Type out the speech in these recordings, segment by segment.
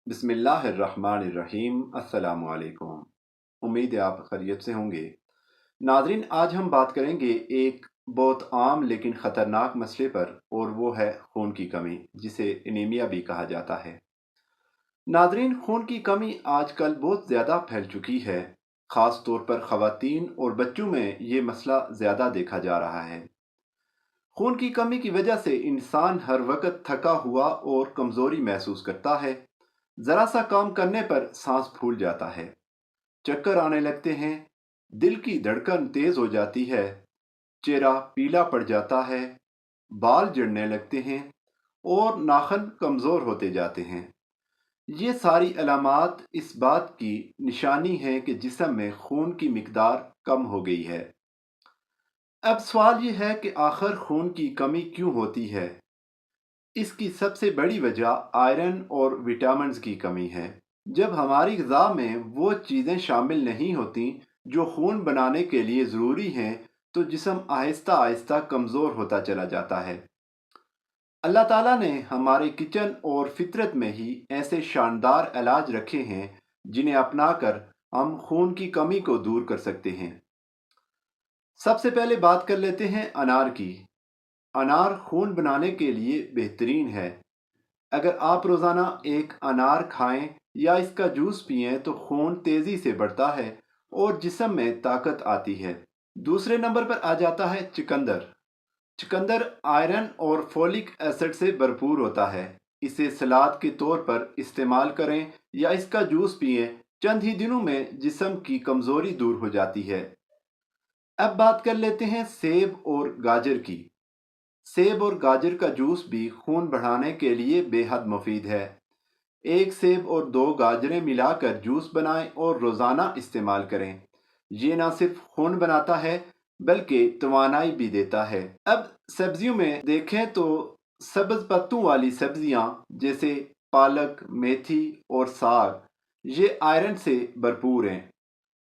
बिस्मिल्लाहिर्रहमानिर्रहीम। अस्सलामु अलैकुम। उम्मीद है आप खैरियत से होंगे। नाजरीन, आज हम बात करेंगे एक बहुत आम लेकिन ख़तरनाक मसले पर, और वो है खून की कमी, जिसे एनीमिया भी कहा जाता है। नाजरीन, खून की कमी आजकल बहुत ज़्यादा फैल चुकी है। ख़ास तौर पर ख़वातीन और बच्चों में ये मसला ज़्यादा देखा जा रहा है। खून की कमी की वजह से इंसान हर वक्त थका हुआ और कमज़ोरी महसूस करता है। ज़रा सा काम करने पर सांस फूल जाता है, चक्कर आने लगते हैं, दिल की धड़कन तेज हो जाती है, चेहरा पीला पड़ जाता है, बाल झड़ने लगते हैं और नाखून कमज़ोर होते जाते हैं। ये सारी अलामात इस बात की निशानी है कि जिस्म में खून की मिकदार कम हो गई है। अब सवाल ये है कि आखिर खून की कमी क्यों होती है। इसकी सबसे बड़ी वजह आयरन और विटामिन्स की कमी है। जब हमारी ग़िज़ा में वो चीज़ें शामिल नहीं होती जो खून बनाने के लिए ज़रूरी हैं, तो जिस्म आहिस्ता आहिस्ता कमज़ोर होता चला जाता है। अल्लाह ताला ने हमारे किचन और फितरत में ही ऐसे शानदार इलाज रखे हैं जिन्हें अपनाकर हम खून की कमी को दूर कर सकते हैं। सबसे पहले बात कर लेते हैं अनार की। अनार खून बनाने के लिए बेहतरीन है। अगर आप रोज़ाना एक अनार खाएं या इसका जूस पिएं तो खून तेज़ी से बढ़ता है और जिस्म में ताकत आती है। दूसरे नंबर पर आ जाता है चुकंदर। चुकंदर आयरन और फोलिक एसिड से भरपूर होता है। इसे सलाद के तौर पर इस्तेमाल करें या इसका जूस पिएं, चंद ही दिनों में जिस्म की कमज़ोरी दूर हो जाती है। अब बात कर लेते हैं सेब और गाजर की। सेब और गाजर का जूस भी खून बढ़ाने के लिए बेहद मुफीद है। एक सेब और दो गाजरें मिलाकर जूस बनाएं और रोज़ाना इस्तेमाल करें। ये ना सिर्फ खून बनाता है बल्कि तवानाई भी देता है। अब सब्जियों में देखें तो सब्ज पत्तों वाली सब्जियां जैसे पालक, मेथी और साग, ये आयरन से भरपूर हैं।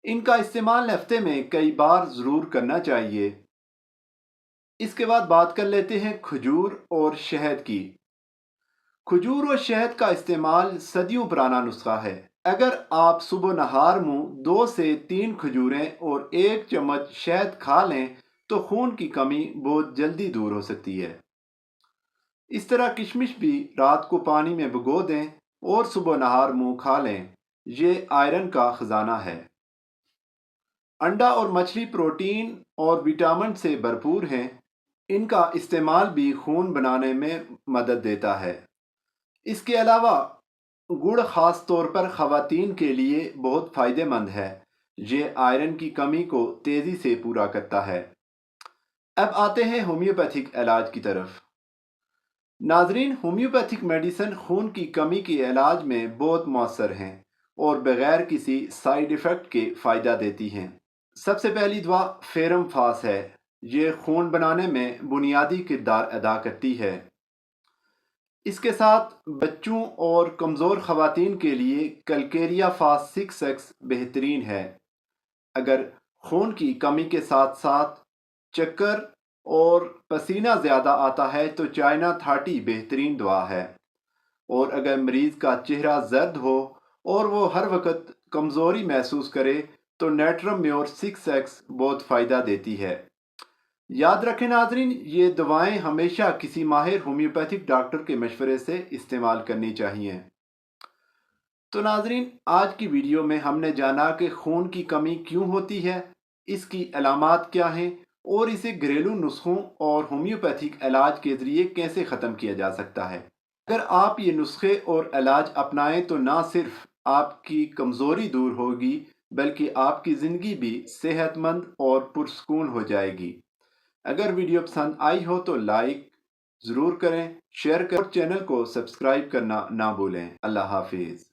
इनका इस्तेमाल हफ्ते में कई बार ज़रूर करना चाहिए। इसके बाद बात कर लेते हैं खजूर और शहद की। खजूर और शहद का इस्तेमाल सदियों पुराना नुस्खा है। अगर आप सुबह नहार मुंह 2 से 3 खजूरें और 1 चम्मच शहद खा लें तो खून की कमी बहुत जल्दी दूर हो सकती है। इस तरह किशमिश भी रात को पानी में भिगो दें और सुबह नहार मुंह खा लें। ये आयरन का खजाना है। अंडा और मछली प्रोटीन और विटामिन से भरपूर हैं। इनका इस्तेमाल भी खून बनाने में मदद देता है। इसके अलावा गुड़ ख़ास तौर पर ख़वातीन के लिए बहुत फ़ायदेमंद है। ये आयरन की कमी को तेज़ी से पूरा करता है। अब आते हैं होम्योपैथिक इलाज की तरफ। नाजरीन, होम्योपैथिक मेडिसिन खून की कमी के इलाज में बहुत मौसर हैं और बग़ैर किसी साइड इफ़ेक्ट के फ़ायदा देती हैं। सबसे पहली दवा फेरम फास है। ये खून बनाने में बुनियादी किरदार अदा करती है। इसके साथ बच्चों और कमज़ोर ख़वातीन के लिए कलकेरिया फास 6X बेहतरीन है। अगर खून की कमी के साथ साथ चक्कर और पसीना ज़्यादा आता है तो चाइना 30 बेहतरीन दवा है। और अगर मरीज़ का चेहरा जर्द हो और वो हर वक्त कमज़ोरी महसूस करे तो नेट्रम म्योर 6X बहुत फ़ायदा देती है। याद रखें नाजरीन, ये दवाएं हमेशा किसी माहिर होम्योपैथिक डॉक्टर के मशवरे से इस्तेमाल करनी चाहिए। तो नाजरीन, आज की वीडियो में हमने जाना कि खून की कमी क्यों होती है, इसकी अलामात क्या हैं और इसे घरेलू नुस्खों और होम्योपैथिक इलाज के ज़रिए कैसे ख़त्म किया जा सकता है। अगर आप ये नुस्खे और इलाज अपनाएं तो ना सिर्फ आपकी कमज़ोरी दूर होगी बल्कि आपकी ज़िंदगी भी सेहतमंद और पुरसकून हो जाएगी। अगर वीडियो पसंद आई हो तो लाइक ज़रूर करें, शेयर करें और चैनल को सब्सक्राइब करना ना भूलें। अल्लाह हाफिज़।